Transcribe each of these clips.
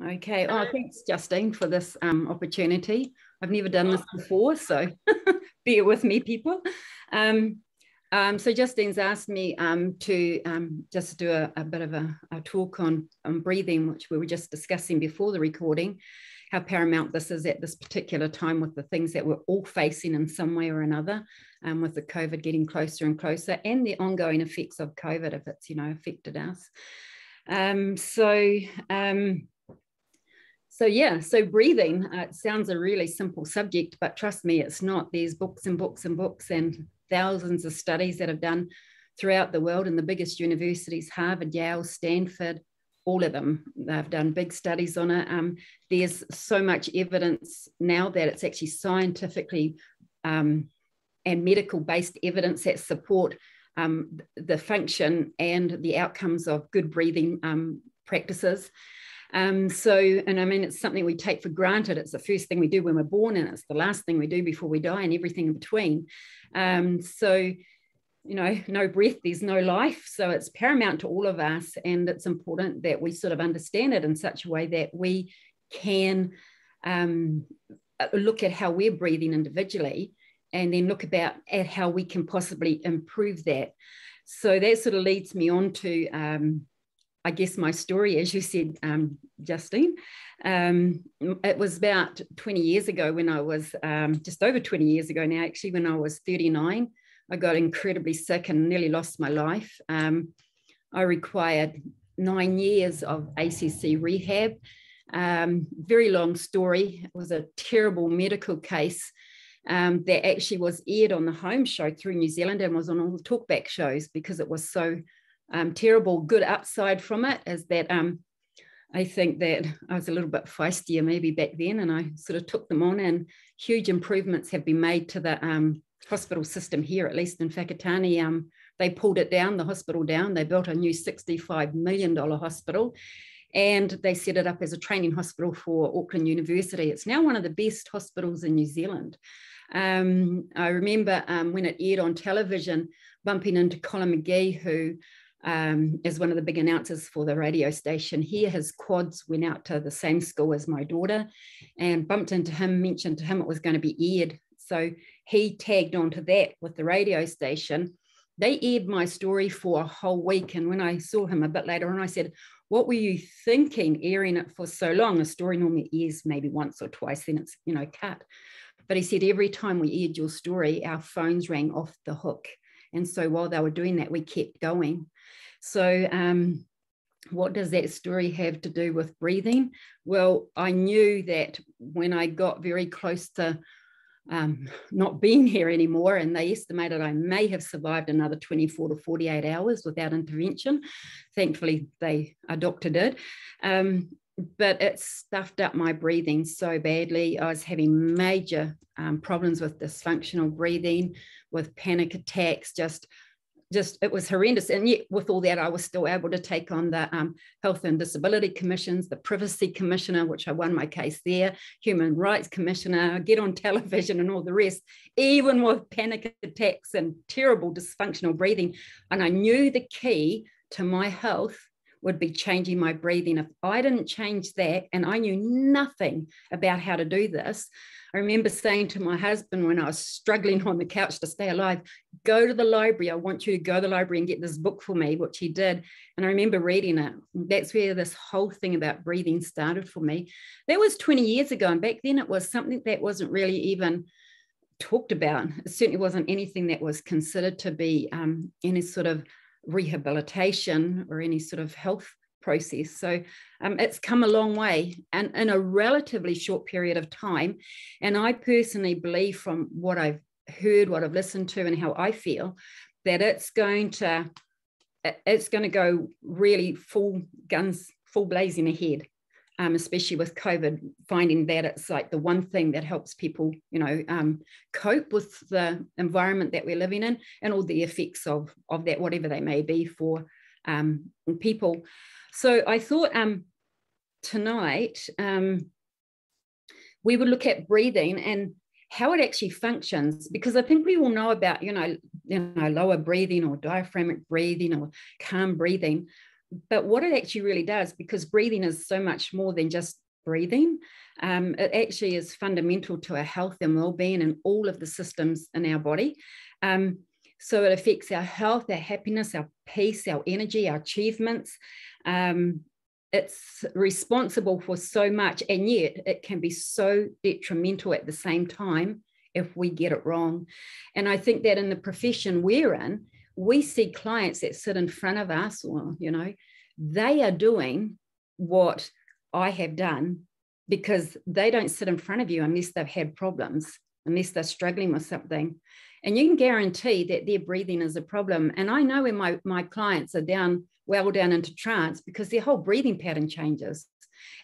Okay. Oh, thanks, Justine, for this opportunity. I've never done this before, so bear with me, people. So Justine's asked me to just do a bit of a talk on breathing, which we were just discussing before the recording, how paramount this is at this particular time with the things that we're all facing in some way or another, with the COVID getting closer and closer, and the ongoing effects of COVID if it's, affected us. So breathing, it sounds a really simple subject, but trust me, it's not. There's books and books and books and thousands of studies that have done throughout the world, and the biggest universities, Harvard, Yale, Stanford, all of them, they've done big studies on it. There's so much evidence now that it's actually scientifically and medical-based evidence that support the function and the outcomes of good breathing practices. It's something we take for granted. It's the first thing we do when we're born, and it's the last thing we do before we die, and everything in between. No breath, there's no life. So it's paramount to all of us, and it's important that we sort of understand it in such a way that we can look at how we're breathing individually, and then look at how we can possibly improve that. So that sort of leads me on to I guess my story, as you said, Justine. It was about 20 years ago when I was, just over 20 years ago now, actually, when I was 39, I got incredibly sick and nearly lost my life. I required 9 years of ACC rehab. Very long story. It was a terrible medical case that actually was aired on the Home Show through New Zealand and was on all the talkback shows because it was so terrible. Good upside from it is that I think that I was a little bit feistier maybe back then, and I sort of took them on, and huge improvements have been made to the hospital system here, at least in Whakatane. They pulled it down, the hospital down. They built a new $65 million hospital, and they set it up as a training hospital for Auckland University. It's now one of the best hospitals in New Zealand. I remember when it aired on television, bumping into Colin McGee, who is one of the big announcers for the radio station here. His quads went out to the same school as my daughter, and bumped into him, mentioned to him it was going to be aired. So he tagged onto that with the radio station. They aired my story for a whole week. And when I saw him a bit later on, I said, what were you thinking airing it for so long? A story normally airs maybe once or twice, then it's, cut. But he said, every time we aired your story, our phones rang off the hook. And so while they were doing that, we kept going. So what does that story have to do with breathing? Well, I knew that when I got very close to not being here anymore, and they estimated I may have survived another 24 to 48 hours without intervention. Thankfully, a doctor did. But it stuffed up my breathing so badly. I was having major problems with dysfunctional breathing, with panic attacks, just it was horrendous. And yet with all that, I was still able to take on the Health and Disability Commissions, the Privacy Commissioner, which I won my case there, Human Rights Commissioner, get on television and all the rest, even with panic attacks and terrible dysfunctional breathing. And I knew the key to my health would be changing my breathing. If I didn't change that, and I knew nothing about how to do this, I remember saying to my husband when I was struggling on the couch to stay alive, go to the library. I want you to go to the library and get this book for me, which he did. And I remember reading it. That's where this whole thing about breathing started for me. That was 20 years ago. And back then it was something that wasn't really even talked about. It certainly wasn't anything that was considered to be any sort of rehabilitation or any sort of health process. So it's come a long way, and in a relatively short period of time. And I personally believe, from what I've heard, what I've listened to, and how I feel, that it's going to go really full guns, full blazing ahead, especially with COVID, finding that it's like the one thing that helps people, cope with the environment that we're living in and all the effects of that, whatever they may be for people. So I thought tonight we would look at breathing and how it actually functions, because I think we all know about, lower breathing or diaphragmatic breathing or calm breathing. But what it actually really does, because breathing is so much more than just breathing, it actually is fundamental to our health and well-being and all of the systems in our body. So it affects our health, our happiness, our peace, our energy, our achievements. It's responsible for so much, and yet it can be so detrimental at the same time if we get it wrong. And I think that in the profession we're in, we see clients that sit in front of us, or, you know, they are doing what I have done, because they don't sit in front of you unless they've had problems, unless they're struggling with something. And you can guarantee that their breathing is a problem. And I know when my clients are well down into trance, because their whole breathing pattern changes.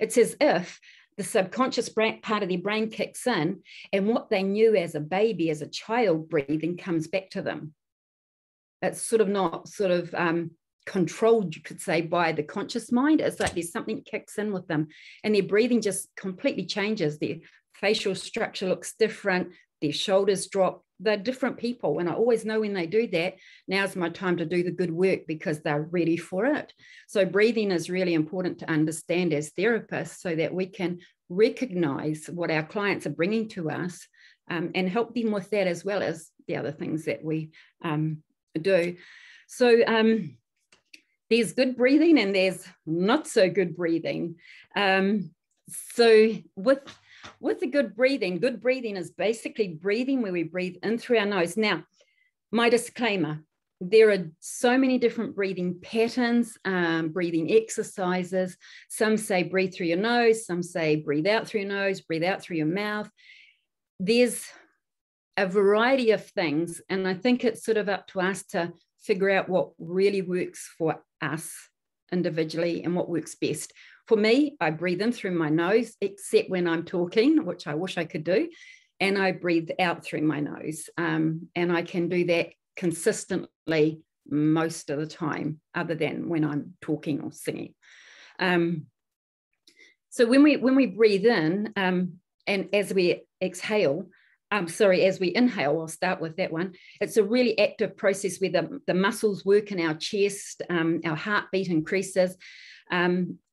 It's as if the subconscious part of their brain kicks in, and what they knew as a baby, as a child breathing, comes back to them. It's sort of not controlled, you could say, by the conscious mind. It's like there's something that kicks in with them, and their breathing just completely changes. Their facial structure looks different. Their shoulders drop. They're different people. And I always know when they do that, now's my time to do the good work, because they're ready for it. So breathing is really important to understand as therapists, so that we can recognize what our clients are bringing to us, and help them with that, as well as the other things that we do. So there's good breathing and there's not so good breathing. So with the good breathing is basically breathing where we breathe in through our nose. Now, my disclaimer, there are so many different breathing patterns, breathing exercises. Some say breathe through your nose, some say breathe out through your nose, breathe out through your mouth. There's a variety of things, and I think it's sort of up to us to figure out what really works for us individually and what works best. For me, I breathe in through my nose, except when I'm talking, which I wish I could do, and I breathe out through my nose. And I can do that consistently most of the time, other than when I'm talking or singing. So when we breathe in, and as we exhale, as we inhale, I'll start with that one. It's a really active process where the muscles work in our chest, our heartbeat increases.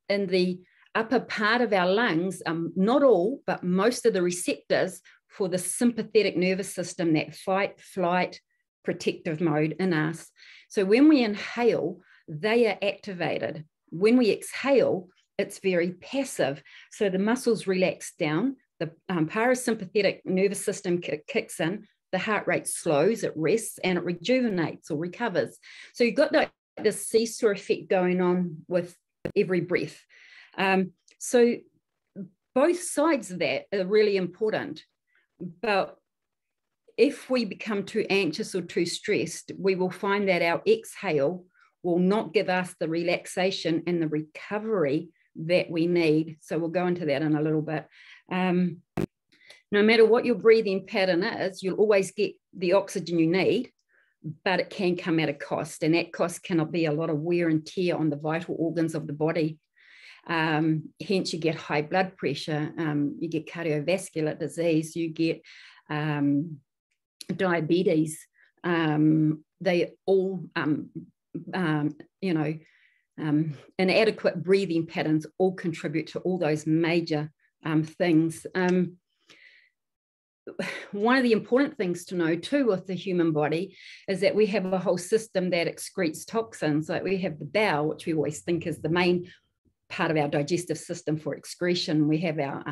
In the upper part of our lungs, not all, but most of the receptors for the sympathetic nervous system, that fight, flight, protective mode in us. So when we inhale, they are activated. When we exhale, it's very passive. So the muscles relax down, the parasympathetic nervous system kicks in, the heart rate slows, it rests, and it rejuvenates or recovers. So you've got this seesaw effect going on with every breath. So both sides of that are really important. But if we become too anxious or too stressed, we will find that our exhale will not give us the relaxation and the recovery that we need. So we'll go into that in a little bit. No matter what your breathing pattern is, you'll always get the oxygen you need, but it can come at a cost, and that cost cannot be a lot of wear and tear on the vital organs of the body. Hence, you get high blood pressure, you get cardiovascular disease, you get diabetes. They all, inadequate breathing patterns all contribute to all those major things. One of the important things to know too with the human body is that we have a whole system that excretes toxins. Like we have the bowel, which we always think is the main part of our digestive system for excretion. We have our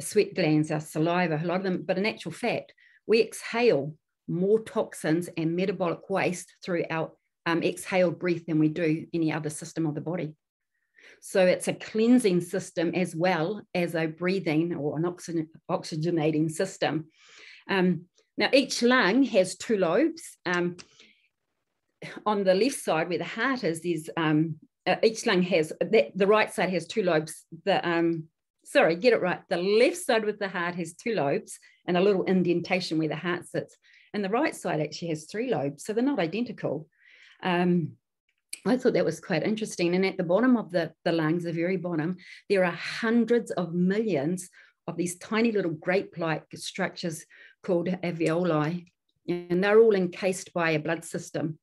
sweat glands, our saliva, a lot of them, but in actual fact, we exhale more toxins and metabolic waste through our exhaled breath than we do any other system of the body. So it's a cleansing system as well as a breathing or an oxygenating system. Now, each lung has two lobes. On the left side where the heart is, there's each lung has, the right side has two lobes. The left side with the heart has two lobes and a little indentation where the heart sits. And the right side actually has three lobes, so they're not identical. I thought that was quite interesting. And at the bottom of the lungs, the very bottom, there are hundreds of millions of these tiny little grape-like structures called alveoli, and they're all encased by a blood system.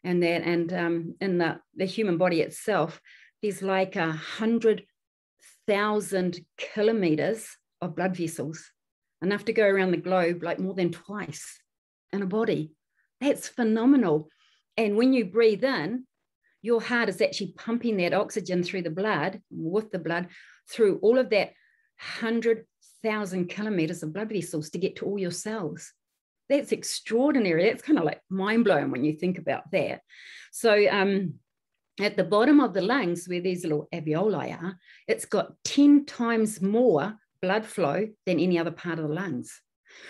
and that, and in the human body itself, there's like 100,000 kilometers of blood vessels, enough to go around the globe, like more than twice in a body. That's phenomenal. And when you breathe in, your heart is actually pumping that oxygen through the blood, with the blood, through all of that 100,000 kilometers of blood vessels to get to all your cells. That's extraordinary. That's kind of like mind-blowing when you think about that. So at the bottom of the lungs, where these little alveoli are, it's got 10 times more blood flow than any other part of the lungs.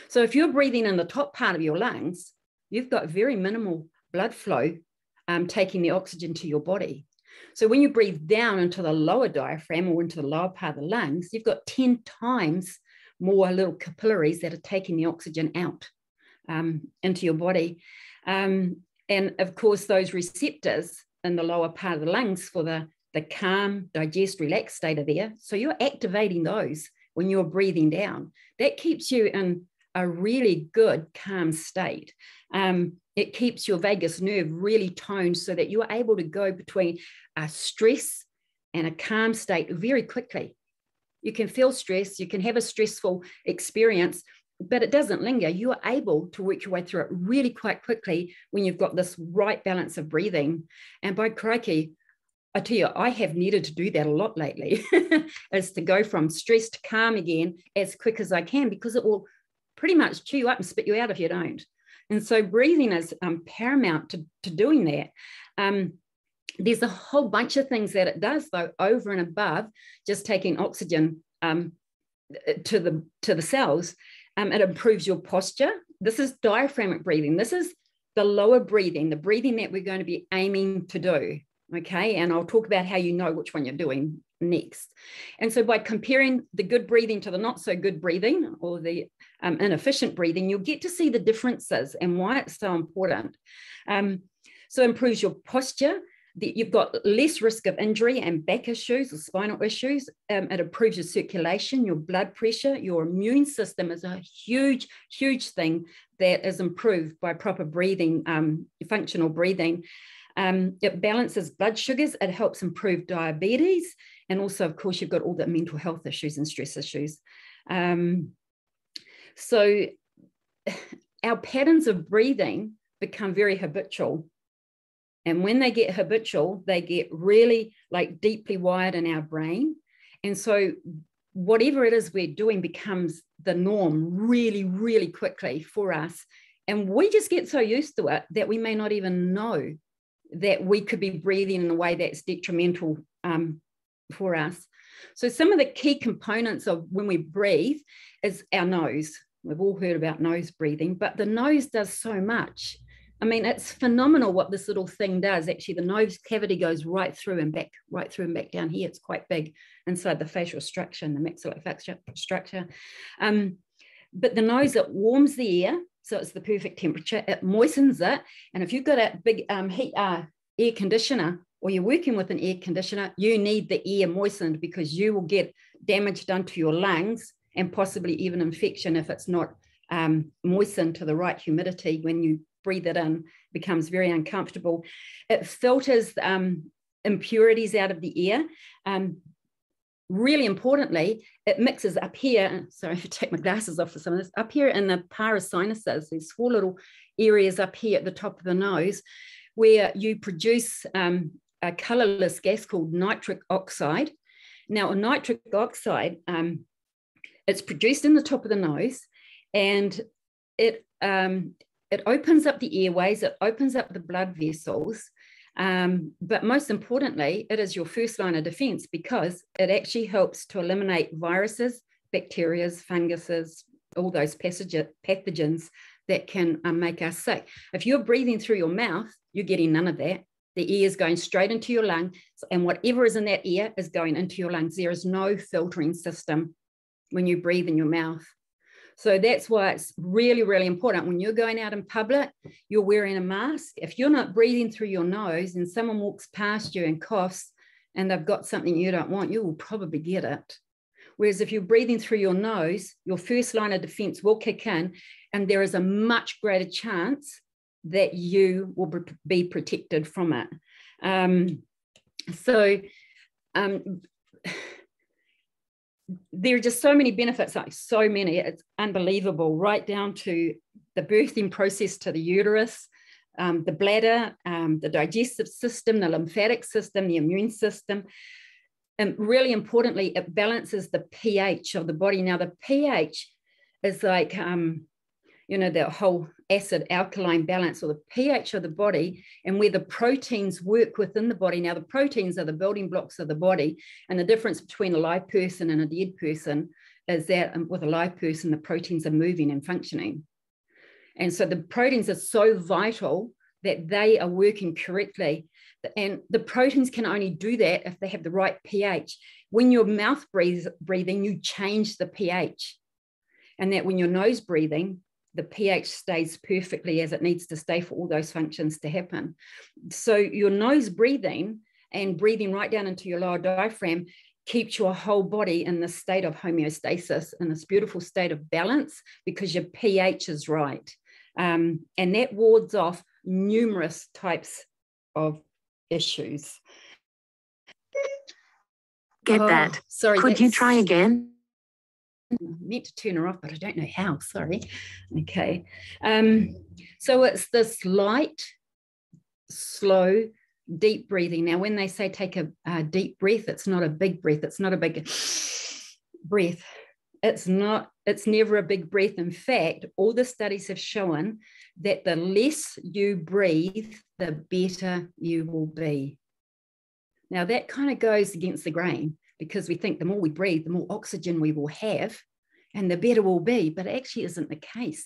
So if you're breathing in the top part of your lungs, you've got very minimal blood flow taking the oxygen to your body. So when you breathe down into the lower diaphragm or into the lower part of the lungs, you've got 10 times more little capillaries that are taking the oxygen out into your body. And of course, those receptors in the lower part of the lungs for the calm, digest, relax state are there. So you're activating those when you're breathing down. That keeps you in a really good, calm state. It keeps your vagus nerve really toned so that you are able to go between a stress and a calm state very quickly. You can feel stress, you can have a stressful experience, but it doesn't linger. You are able to work your way through it really quite quickly when you've got this right balance of breathing. And by crikey, I tell you, I have needed to do that a lot lately, is to go from stress to calm again as quick as I can, because it will pretty much chew you up and spit you out if you don't. And so breathing is paramount to doing that. There's a whole bunch of things that it does, though, over and above just taking oxygen to the cells. It improves your posture. This is diaphragmic breathing. This is the lower breathing, the breathing that we're going to be aiming to do. Okay, and I'll talk about how you know which one you're doing next. And so by comparing the good breathing to the not so good breathing, or the inefficient breathing, you'll get to see the differences and why it's so important. So it improves your posture. You've got less risk of injury and back issues or spinal issues. It improves your circulation, your blood pressure, your immune system is a huge, huge thing that is improved by proper breathing, functional breathing. It balances blood sugars. It helps improve diabetes. And also, of course, you've got all the mental health issues and stress issues. So our patterns of breathing become very habitual. And when they get habitual, they get really like deeply wired in our brain. And so whatever it is we're doing becomes the norm really, really quickly for us. And we just get so used to it that we may not even know that we could be breathing in a way that's detrimental for us. So some of the key components of when we breathe is our nose. We've all heard about nose breathing, but the nose does so much. I mean, it's phenomenal what this little thing does. Actually, the nose cavity goes right through and back down here. It's quite big inside the facial structure and the maxillofacial structure. But the nose, it warms the air, so it's the perfect temperature. It moistens it. And if you've got a big heat air conditioner, or you're working with an air conditioner, you need the air moistened, because you will get damage done to your lungs and possibly even infection if it's not moistened to the right humidity. When you breathe it in, it becomes very uncomfortable. It filters impurities out of the air. Really importantly, it mixes up here. Sorry, if I take my glasses off for some of this. Up here in the parasinuses, these small little areas up here at the top of the nose, where you produce a colorless gas called nitric oxide. Now, a nitric oxide, it's produced in the top of the nose, and it opens up the airways, it opens up the blood vessels, but most importantly, it is your first line of defense, because it actually helps to eliminate viruses, bacteria, funguses, all those pathogens that can make us sick. If you're breathing through your mouth, you're getting none of that. The air is going straight into your lung, and whatever is in that air is going into your lungs. There is no filtering system when you breathe in your mouth. So that's why it's really, really important. When you're going out in public, you're wearing a mask. If you're not breathing through your nose and someone walks past you and coughs and they've got something you don't want, you will probably get it. Whereas if you're breathing through your nose, your first line of defense will kick in, and there is a much greater chance that you will be protected from it. There are just so many benefits, like so many, it's unbelievable, right down to the birthing process to the uterus, the bladder, the digestive system, the lymphatic system, the immune system. And really importantly, it balances the pH of the body. Now, the pH is like, the whole acid alkaline balance, or the pH of the body, and where the proteins work within the body. Now, the proteins are the building blocks of the body, and the difference between a live person and a dead person is that with a live person, the proteins are moving and functioning. And so the proteins are so vital that they are working correctly. And the proteins can only do that if they have the right pH. When you're mouth breathing, you change the pH. And that when you're nose breathing, the pH stays perfectly as it needs to stay for all those functions to happen. So your nose breathing and breathing right down into your lower diaphragm keeps your whole body in this state of homeostasis, in this beautiful state of balance, because your pH is right. And that wards off numerous types of issues. Get that. Sorry. Could you try again? I meant to turn her off, but I don't know how. Sorry. Okay. So it's this light, slow, deep breathing. Now, when they say take a deep breath, it's not a big breath. It's not a big breath. It's never a big breath. In fact, all the studies have shown that the less you breathe, the better you will be. Now, that kind of goes against the grain, because we think the more we breathe, the more oxygen we will have and the better we'll be, but it actually isn't the case.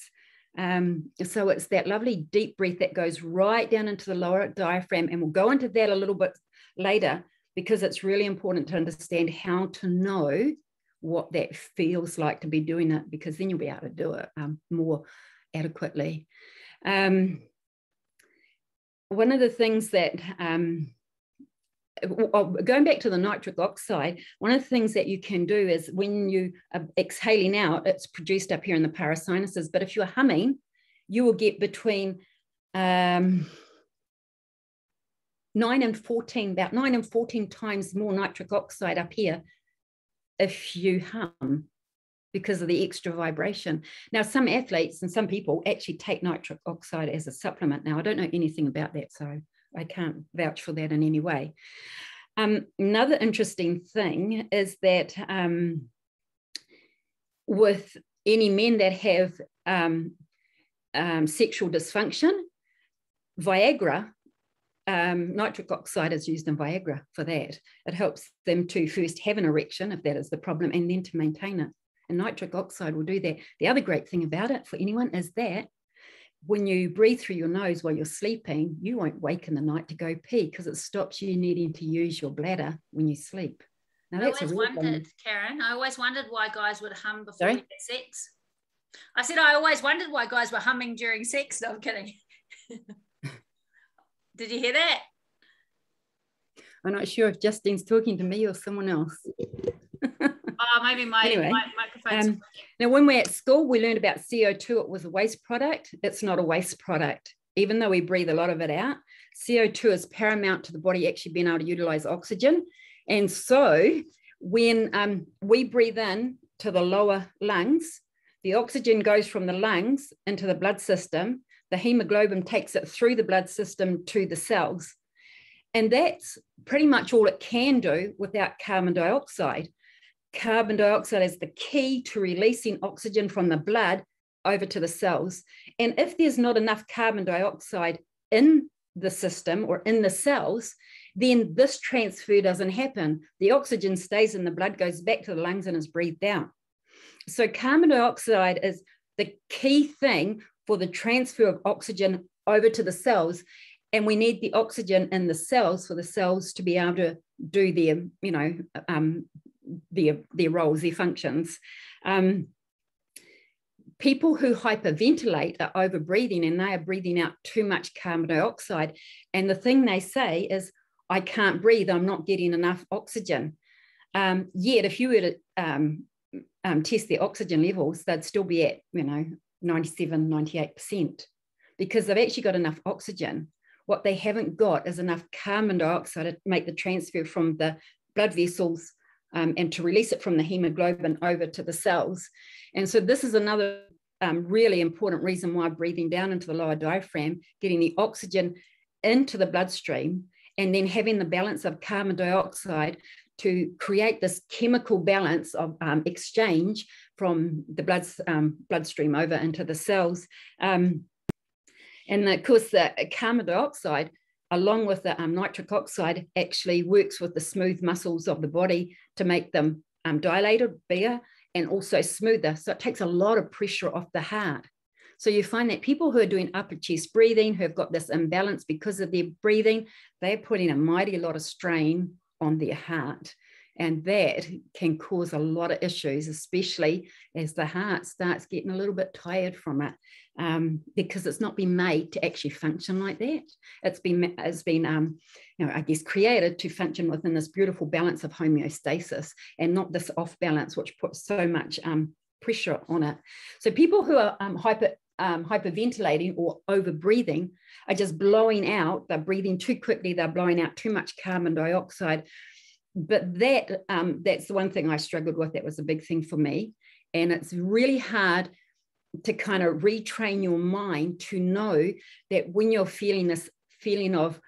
So it's that lovely deep breath that goes right down into the lower diaphragm, and we'll go into that a little bit later, because it's really important to understand how to know what that feels like to be doing it, because then you'll be able to do it more adequately. One of the things that going back to the nitric oxide, one of the things that you can do is when you are exhaling out, it's produced up here in the parasinuses. But if you're humming, you will get between 9 and 14 times more nitric oxide up here if you hum, because of the extra vibration. Now, some athletes and some people actually take nitric oxide as a supplement. Now, I don't know anything about that, so I can't vouch for that in any way. Another interesting thing is that with any men that have sexual dysfunction, Viagra, nitric oxide is used in Viagra for that. It helps them to first have an erection, if that is the problem, and then to maintain it. And nitric oxide will do that. The other great thing about it for anyone is that when you breathe through your nose while you're sleeping, you won't wake in the night to go pee, because it stops you needing to use your bladder when you sleep. Now, I always wondered, Karen, I always wondered why guys would hum before we had sex. I said I always wondered why guys were humming during sex. No, I'm kidding. Did you hear that? I'm not sure if Justine's talking to me or someone else. Maybe my microphone's... Now, when we're at school, we learned about CO2. It was a waste product. It's not a waste product. Even though we breathe a lot of it out, CO2 is paramount to the body actually being able to utilize oxygen. And so when we breathe in to the lower lungs, the oxygen goes from the lungs into the blood system. The hemoglobin takes it through the blood system to the cells. And that's pretty much all it can do without carbon dioxide. Carbon dioxide is the key to releasing oxygen from the blood over to the cells. And if there's not enough carbon dioxide in the system or in the cells, then this transfer doesn't happen. The oxygen stays in the blood, goes back to the lungs, and is breathed out. So carbon dioxide is the key thing for the transfer of oxygen over to the cells. And we need the oxygen in the cells for the cells to be able to do their, their roles, their functions. People who hyperventilate are over-breathing, and they are breathing out too much carbon dioxide. And the thing they say is, I can't breathe, I'm not getting enough oxygen. Yet if you were to test their oxygen levels, they'd still be at, 97, 98%, because they've actually got enough oxygen. What they haven't got is enough carbon dioxide to make the transfer from the blood vessels and to release it from the hemoglobin over to the cells. And so this is another really important reason why breathing down into the lower diaphragm, getting the oxygen into the bloodstream, and then having the balance of carbon dioxide to create this chemical balance of exchange from the bloodstream over into the cells. And of course, the carbon dioxide, along with the nitric oxide, actually works with the smooth muscles of the body to make them dilated, bigger, and also smoother. So it takes a lot of pressure off the heart. So you find that people who are doing upper chest breathing, who have got this imbalance because of their breathing, they're putting a mighty lot of strain on their heart. And that can cause a lot of issues, especially as the heart starts getting a little bit tired from it, because it's not been made to actually function like that. It's been I guess, created to function within this beautiful balance of homeostasis, and not this off balance, which puts so much pressure on it. So people who are hyperventilating or over breathing are just blowing out. They're breathing too quickly. They're blowing out too much carbon dioxide. But that's the one thing I struggled with. That was a big thing for me. And it's really hard to kind of retrain your mind to know that when you're feeling this feeling of,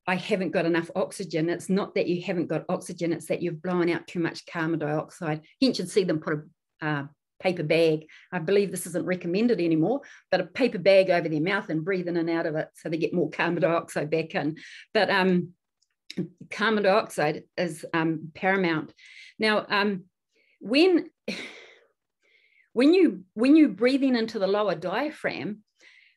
I haven't got enough oxygen, it's not that you haven't got oxygen, it's that you've blown out too much carbon dioxide. Hence, you'd see them put a paper bag, I believe this isn't recommended anymore, but a paper bag over their mouth and breathe in and out of it so they get more carbon dioxide back in. But carbon dioxide is paramount. Now, when you're breathing into the lower diaphragm,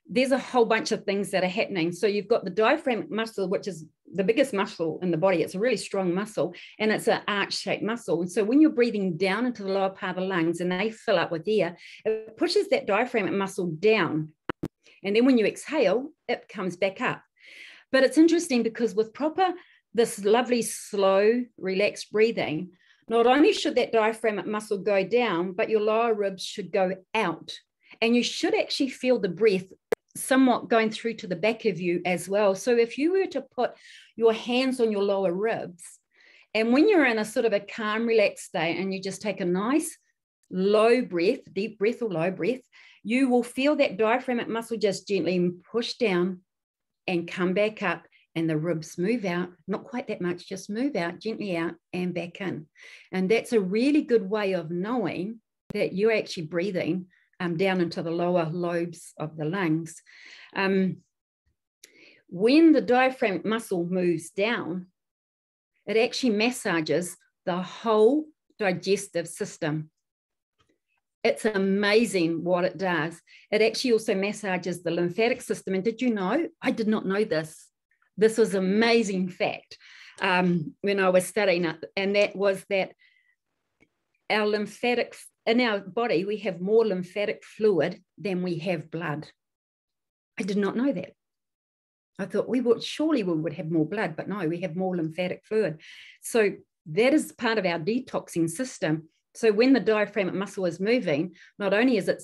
there's a whole bunch of things that are happening. So you've got the diaphragmatic muscle, which is the biggest muscle in the body. It's a really strong muscle, and it's an arch-shaped muscle. And so when you're breathing down into the lower part of the lungs and they fill up with air, it pushes that diaphragmatic muscle down. And then when you exhale, it comes back up. But it's interesting because with this lovely, slow, relaxed breathing, not only should that diaphragmatic muscle go down, but your lower ribs should go out. And you should actually feel the breath somewhat going through to the back of you as well. So if you were to put your hands on your lower ribs, and when you're in a sort of a calm, relaxed state, and you just take a nice low breath, deep breath or low breath, you will feel that diaphragmatic muscle just gently push down and come back up, and the ribs move out, not quite that much, just move out, gently out and back in. And that's a really good way of knowing that you're actually breathing down into the lower lobes of the lungs. When the diaphragmatic muscle moves down, it actually massages the whole digestive system. It's amazing what it does. It actually also massages the lymphatic system. And did you know? I did not know this. This was an amazing fact when I was studying it. And that was that our lymphatic, in our body, we have more lymphatic fluid than we have blood. I did not know that. I thought surely we would have more blood, but no, we have more lymphatic fluid. So that is part of our detoxing system. So when the diaphragmatic muscle is moving, not only is it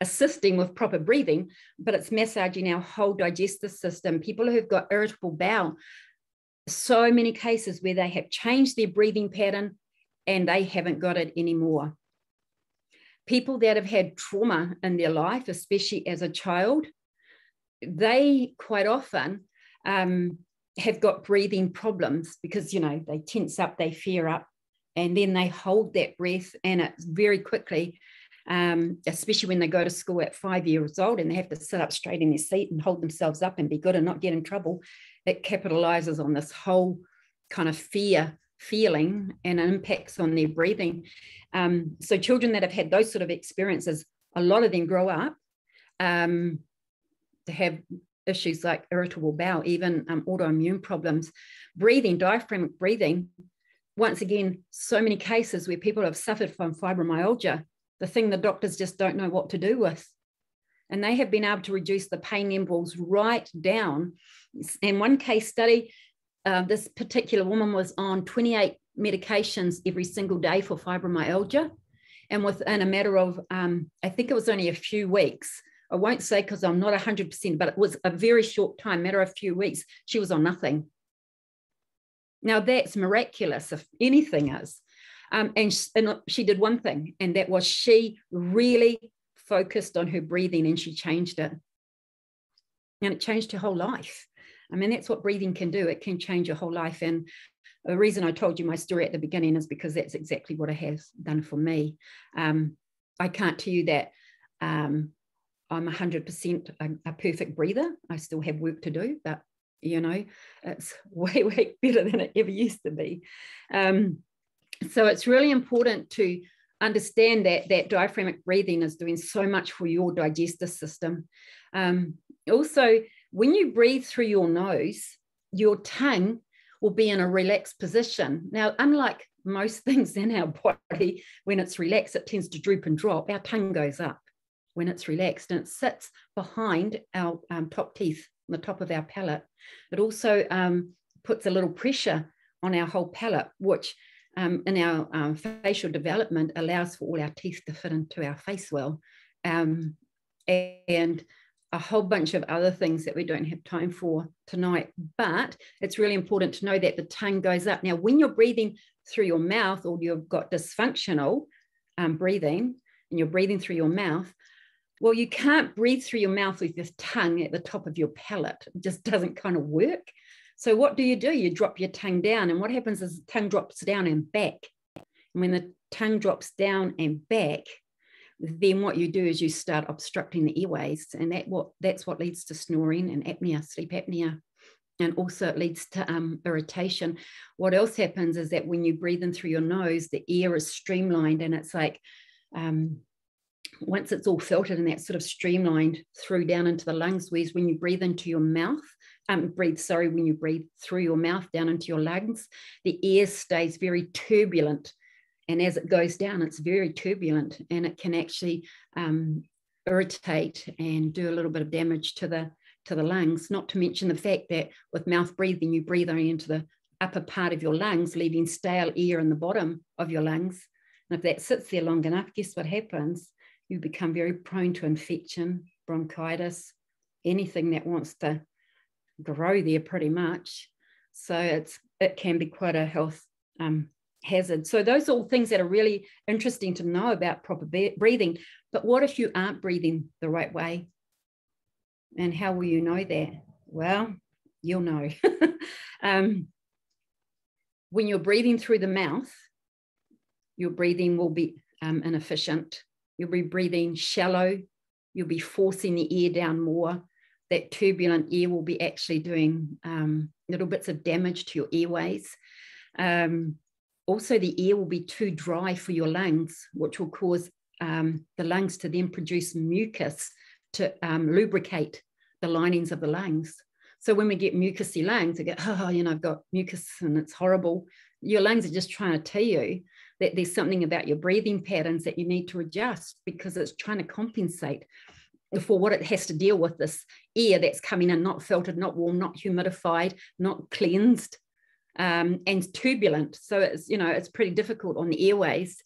assisting with proper breathing, but it's massaging our whole digestive system. People who've got irritable bowel, so many cases where they have changed their breathing pattern and they haven't got it anymore. People that have had trauma in their life, especially as a child, they quite often have got breathing problems because, they tense up, they fear up, and then they hold that breath, and it's very quickly, especially when they go to school at 5 years old and they have to sit up straight in their seat and hold themselves up and be good and not get in trouble, it capitalizes on this whole kind of feeling and impacts on their breathing. So children that have had those sort of experiences, a lot of them grow up to have issues like irritable bowel, even autoimmune problems. Breathing, diaphragmatic breathing, once again, so many cases where people have suffered from fibromyalgia, the thing the doctors just don't know what to do with. And they have been able to reduce the pain levels right down. In one case study, this particular woman was on 28 medications every single day for fibromyalgia. And within a matter of, I think it was only a few weeks, I won't say because I'm not 100%, but it was a very short time, matter of a few weeks, she was on nothing. Now that's miraculous if anything is. And she did one thing, and that was she really focused on her breathing, and she changed it. And it changed her whole life. I mean, that's what breathing can do. It can change your whole life. And the reason I told you my story at the beginning is because that's exactly what it has done for me. I can't tell you that I'm 100% a perfect breather. I still have work to do, but you know, it's way, way better than it ever used to be. So it's really important to understand that diaphragmatic breathing is doing so much for your digestive system. Also, when you breathe through your nose, your tongue will be in a relaxed position. Now, unlike most things in our body, when it's relaxed, it tends to droop and drop. Our tongue goes up when it's relaxed, and it sits behind our top teeth, on the top of our palate. It also puts a little pressure on our whole palate, which in our facial development allows for all our teeth to fit into our face well. And a whole bunch of other things that we don't have time for tonight. But it's really important to know that the tongue goes up. Now, when you're breathing through your mouth, or you've got dysfunctional breathing, and you're breathing through your mouth, well, you can't breathe through your mouth with your tongue at the top of your palate. It just doesn't kind of work. So what do? You drop your tongue down, and what happens is the tongue drops down and back. And when the tongue drops down and back, then what you do is you start obstructing the airways, and that's what leads to snoring and apnea, sleep apnea. And also it leads to irritation. What else happens is that when you breathe in through your nose, the air is streamlined, and it's like, once it's all filtered and that's sort of streamlined through down into the lungs, whereas when you breathe into your mouth, when you breathe through your mouth down into your lungs, the air stays very turbulent. And as it goes down, it's very turbulent, and it can actually irritate and do a little bit of damage to the lungs, not to mention the fact that with mouth breathing, you breathe only into the upper part of your lungs, leaving stale air in the bottom of your lungs. And if that sits there long enough, guess what happens? You become very prone to infection, bronchitis, anything that wants to grow there pretty much. So it can be quite a health hazard. So those are all things that are really interesting to know about proper breathing. But what if you aren't breathing the right way? And how will you know that? Well, you'll know. When you're breathing through the mouth, your breathing will be inefficient. You'll be breathing shallow. You'll be forcing the air down more. That turbulent air will be actually doing little bits of damage to your airways. Also, the air will be too dry for your lungs, which will cause the lungs to then produce mucus to lubricate the linings of the lungs. So when we get mucousy lungs, we go, I've got mucus and it's horrible. Your lungs are just trying to tell you that there's something about your breathing patterns that you need to adjust, because it's trying to compensate for what it has to deal with, this air that's coming in, not filtered, not warm, not humidified, not cleansed, and turbulent. So it's pretty difficult on the airways.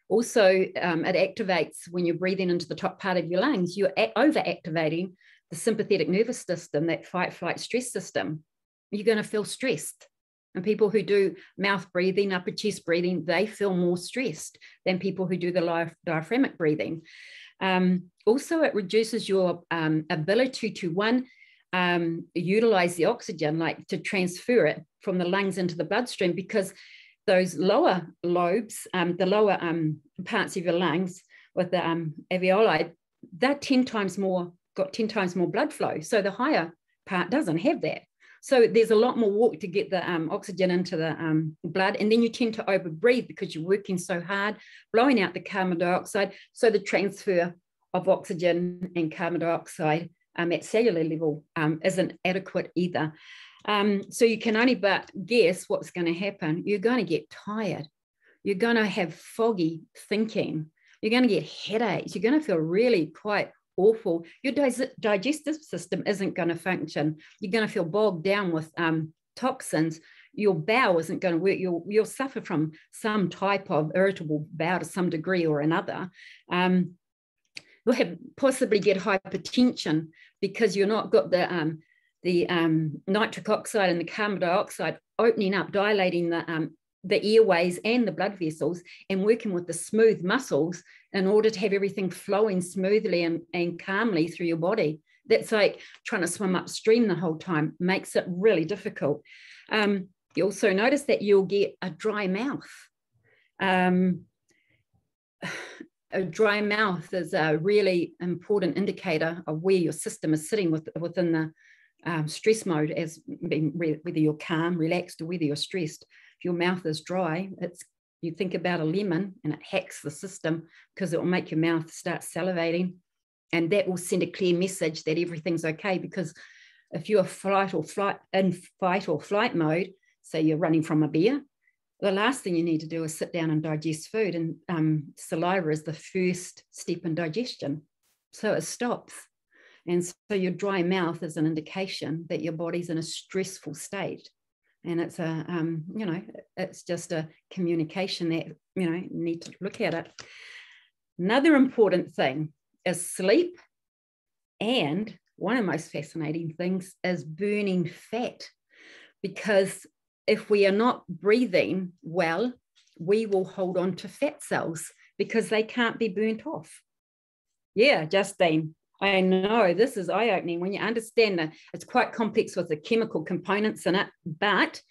Also, it activates when you're breathing into the top part of your lungs. You're over-activating the sympathetic nervous system, that fight, flight, stress system. You're going to feel stressed. And people who do mouth breathing, upper chest breathing, they feel more stressed than people who do the diaphragmatic breathing. Also, it reduces your ability to, utilize the oxygen, like to transfer it from the lungs into the bloodstream, because those lower lobes, the lower parts of your lungs with the alveoli, they're 10 times more blood flow. So the higher part doesn't have that. So there's a lot more work to get the oxygen into the blood, and then you tend to overbreathe because you're working so hard, blowing out the carbon dioxide. So the transfer of oxygen and carbon dioxide at cellular level isn't adequate either. So you can only but guess what's going to happen. You're going to get tired. You're going to have foggy thinking. You're going to get headaches. You're going to feel really quite awful. Your digestive system isn't going to function. You're going to feel bogged down with toxins. Your bowel isn't going to work. You'll suffer from some type of irritable bowel to some degree or another. you'll have possibly get hypertension because you're not got the nitric oxide and the carbon dioxide opening up, dilating the airways and the blood vessels, and working with the smooth muscles in order to have everything flowing smoothly and calmly through your body. That's like trying to swim upstream the whole time, makes it really difficult. You also notice that you'll get a dry mouth. A dry mouth is a really important indicator of where your system is sitting within the stress mode, as being whether you're calm, relaxed, or whether you're stressed. If your mouth is dry, you think about a lemon and it hacks the system because it will make your mouth start salivating, and that will send a clear message that everything's okay. Because if you're fight or flight mode, say you're running from a bear, the last thing you need to do is sit down and digest food, and saliva is the first step in digestion, so it stops. And so your dry mouth is an indication that your body's in a stressful state. And it's it's just a communication that, you need to look at it. Another important thing is sleep. And one of the most fascinating things is burning fat, because if we are not breathing well, we will hold on to fat cells because they can't be burnt off. Yeah, Justine, I know this is eye-opening when you understand that it's quite complex with the chemical components in it, but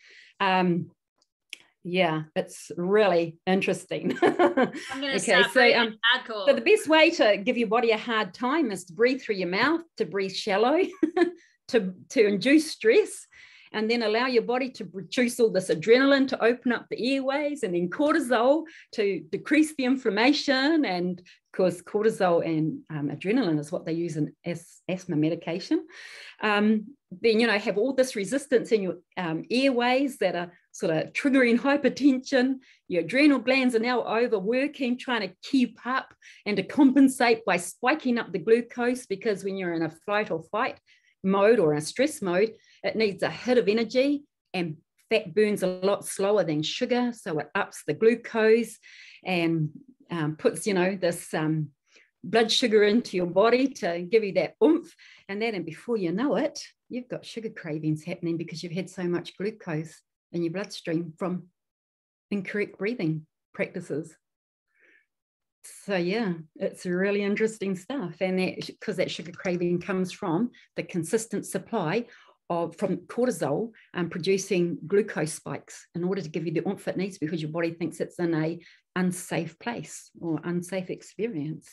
yeah, it's really interesting. I'm going to start breathing hardcore. So the best way to give your body a hard time is to breathe through your mouth, to breathe shallow, to induce stress, and then allow your body to produce all this adrenaline to open up the airways, and then cortisol to decrease the inflammation. And of course, cortisol and adrenaline is what they use in asthma medication. Then, have all this resistance in your airways that are sort of triggering hypertension. Your adrenal glands are now overworking, trying to keep up and to compensate by spiking up the glucose, because when you're in a flight or fight mode or a stress mode, it needs a hit of energy, and fat burns a lot slower than sugar, so it ups the glucose and puts this blood sugar into your body to give you that oomph. And before you know it, you've got sugar cravings happening because you've had so much glucose in your bloodstream from incorrect breathing practices. So yeah, it's really interesting stuff. And because that sugar craving comes from the consistent supply from cortisol producing glucose spikes in order to give you the oomph it needs, because your body thinks it's in a unsafe place or unsafe experience.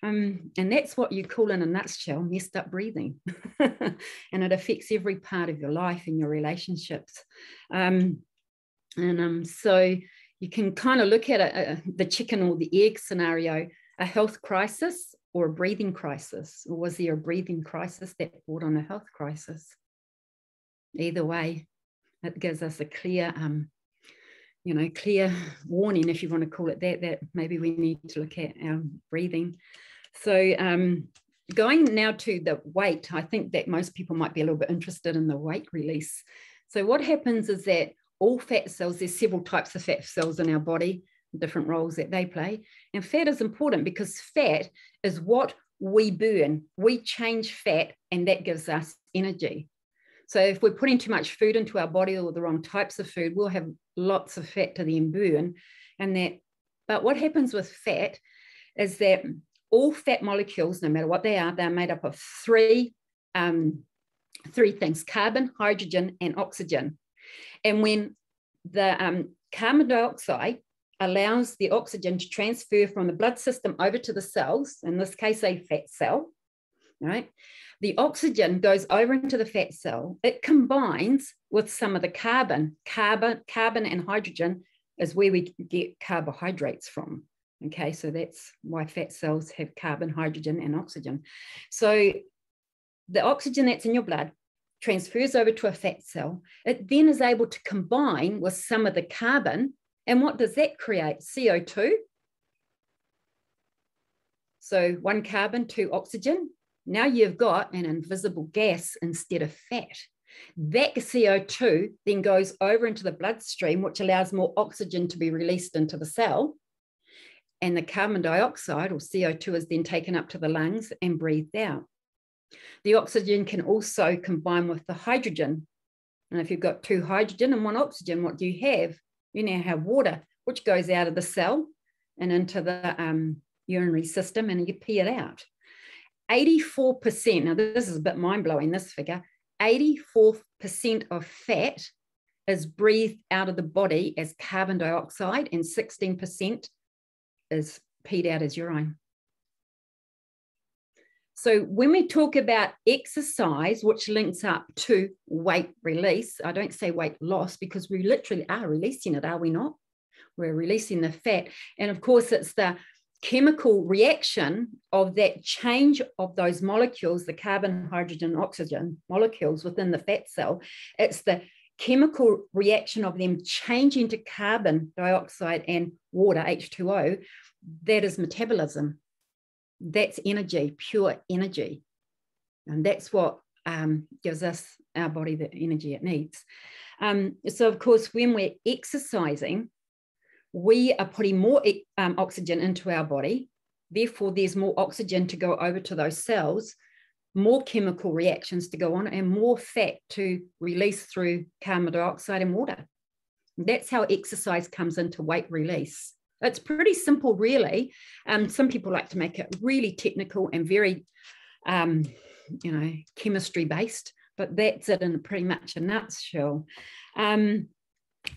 And that's what you call, in a nutshell, messed up breathing. And it affects every part of your life and your relationships. So you can kind of look at the chicken or the egg scenario, a health crisis or a breathing crisis. Or was there a breathing crisis that brought on a health crisis? Either way, it gives us a clear, clear warning, if you want to call it that maybe we need to look at our breathing. So going now to the weight, I think that most people might be a little bit interested in the weight release. So what happens is that all fat cells, there's several types of fat cells in our body, different roles that they play. And fat is important because fat is what we burn. We change fat, and that gives us energy. So if we're putting too much food into our body or the wrong types of food, we'll have lots of fat to then burn. But what happens with fat is that all fat molecules, no matter what they are, they're made up of three things: carbon, hydrogen, and oxygen. And when the carbon dioxide allows the oxygen to transfer from the blood system over to the cells, in this case, a fat cell, right? The oxygen goes over into the fat cell. It combines with some of the carbon and hydrogen is where we get carbohydrates from. Okay, so that's why fat cells have carbon, hydrogen, and oxygen. So the oxygen that's in your blood transfers over to a fat cell. It then is able to combine with some of the carbon. And what does that create? CO2. So 1 carbon, 2 oxygen. Now you've got an invisible gas instead of fat. That CO2 then goes over into the bloodstream, which allows more oxygen to be released into the cell. and the carbon dioxide or CO2 is then taken up to the lungs and breathed out. The oxygen can also combine with the hydrogen. And if you've got 2 hydrogen and 1 oxygen, what do you have? You now have water, which goes out of the cell and into the urinary system, and you pee it out. 84%, now this is a bit mind-blowing, this figure, 84% of fat is breathed out of the body as carbon dioxide, and 16% is peed out as urine. So when we talk about exercise, which links up to weight release, I don't say weight loss because we literally are releasing it, are we not? We're releasing the fat. And of course, it's the chemical reaction of that change of those molecules, the carbon, hydrogen, oxygen molecules within the fat cell. It's the chemical reaction of them changing to carbon dioxide and water, H2O, that is metabolism. That's energy, pure energy. And that's what gives us, our body, the energy it needs. So of course, when we're exercising, we are putting more oxygen into our body. Therefore, there's more oxygen to go over to those cells, more chemical reactions to go on, and more fat to release through carbon dioxide and water. That's how exercise comes into weight release. It's pretty simple, really. Some people like to make it really technical and very, chemistry based, but that's it in pretty much a nutshell.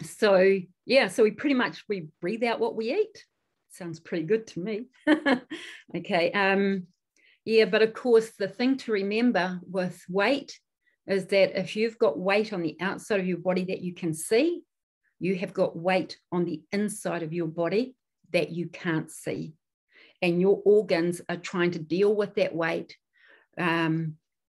So we pretty much, we breathe out what we eat. Sounds pretty good to me. Okay. But of course, the thing to remember with weight is that if you've got weight on the outside of your body that you can see, you have got weight on the inside of your body that you can't see. And your organs are trying to deal with that weight.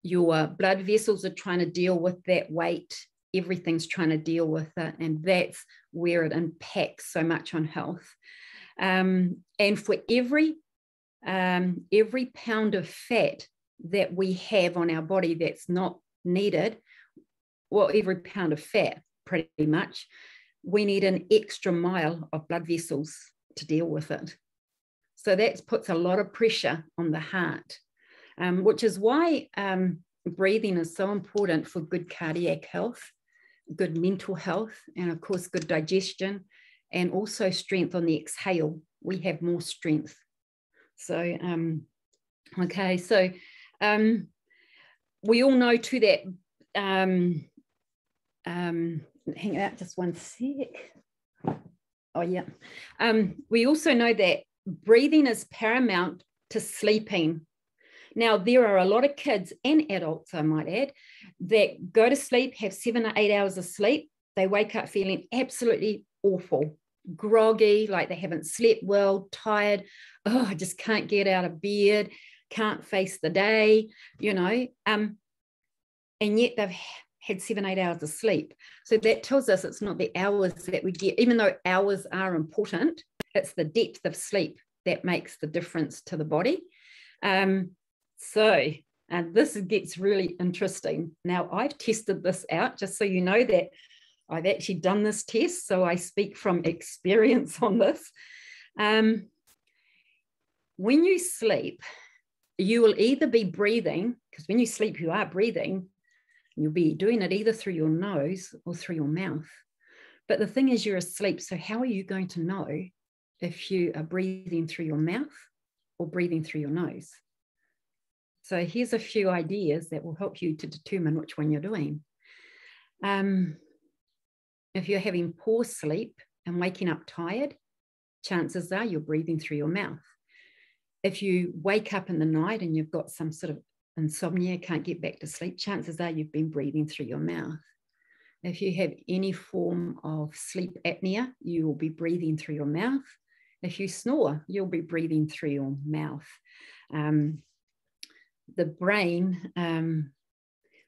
Your blood vessels are trying to deal with that weight. Everything's trying to deal with it. And that's where it impacts so much on health. And for every pound of fat that we have on our body that's not needed, well, every pound of fat, pretty much, we need an extra mile of blood vessels to deal with it. So that puts a lot of pressure on the heart, which is why breathing is so important for good cardiac health, good mental health, and of course, good digestion, and also strength on the exhale. We have more strength. So, we all know too that, hang out just one sec. Oh, yeah. We also know that breathing is paramount to sleeping. Now, there are a lot of kids and adults, I might add, that go to sleep, have 7 or 8 hours of sleep. They wake up feeling absolutely awful, groggy, like they haven't slept well, tired. Oh, I just can't get out of bed, can't face the day, and yet they've had 7 or 8 hours of sleep. So that tells us it's not the hours that we get, even though hours are important, it's the depth of sleep that makes the difference to the body. This gets really interesting. Now, I've tested this out, just so you know that I've actually done this test, so I speak from experience on this. When you sleep, you will either be breathing, because when you sleep, you are breathing. You'll be doing it either through your nose or through your mouth. But the thing is, you're asleep, so how are you going to know if you are breathing through your mouth or breathing through your nose? So here's a few ideas that will help you to determine which one you're doing. If you're having poor sleep and waking up tired, chances are you're breathing through your mouth. If you wake up in the night and you've got some sort of insomnia, can't get back to sleep, chances are you've been breathing through your mouth. If you have any form of sleep apnea, you will be breathing through your mouth. If you snore, you'll be breathing through your mouth. The brain,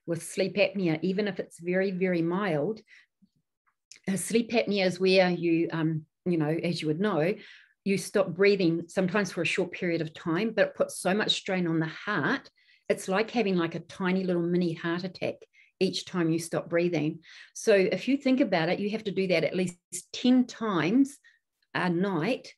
with sleep apnea, even if it's very, very mild, sleep apnea is where you, as you would know, you stop breathing sometimes for a short period of time, but it puts so much strain on the heart. It's like having like a tiny little mini heart attack each time you stop breathing. So if you think about it, you have to do that at least 10 times a night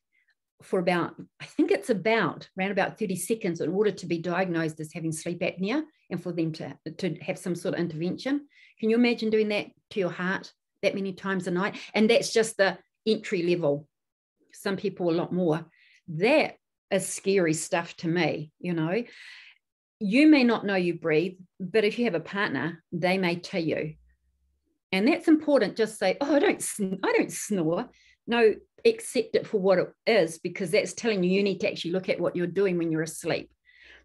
for about, I think it's around about 30 seconds in order to be diagnosed as having sleep apnea and for them to have some sort of intervention. Can you imagine doing that to your heart that many times a night? And that's just the entry level. Some people a lot more. That is scary stuff to me, you know. You may not know you breathe, but if you have a partner, they may tell you. And that's important. Just say, oh, I don't snore. No, accept it for what it is, because that's telling you need to actually look at what you're doing when you're asleep,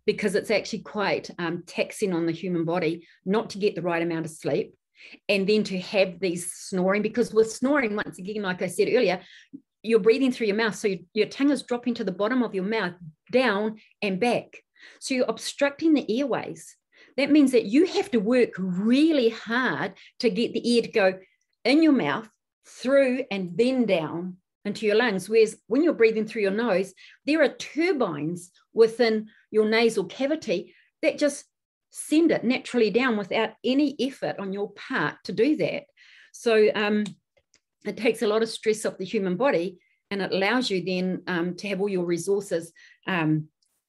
because it's actually quite taxing on the human body not to get the right amount of sleep and then to have these snoring. Because with snoring, once again, like I said earlier, you're breathing through your mouth. So your tongue is dropping to the bottom of your mouth, down and back. So you're obstructing the airways. That means that you have to work really hard to get the air to go in your mouth, through, and then down into your lungs. Whereas when you're breathing through your nose, there are turbines within your nasal cavity that just send it naturally down without any effort on your part to do that. So it takes a lot of stress off the human body, and it allows you then to have all your resources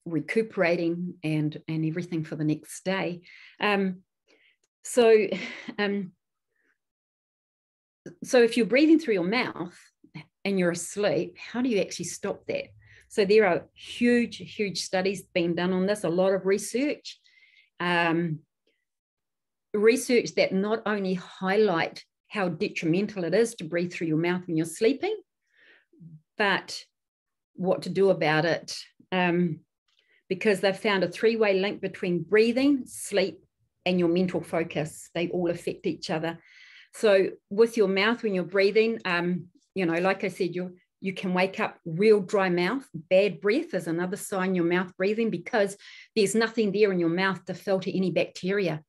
recuperating and everything for the next day. So if you're breathing through your mouth and you're asleep, how do you actually stop that? So there are huge studies being done on this, a lot of research. Research that not only highlight how detrimental it is to breathe through your mouth when you're sleeping, but what to do about it. Because they've found a three-way link between breathing, sleep, and your mental focus. They all affect each other. So with your mouth, when you're breathing, you know, like I said, you can wake up real dry mouth. Bad breath is another sign your mouth breathing, because there's nothing there in your mouth to filter any bacteria.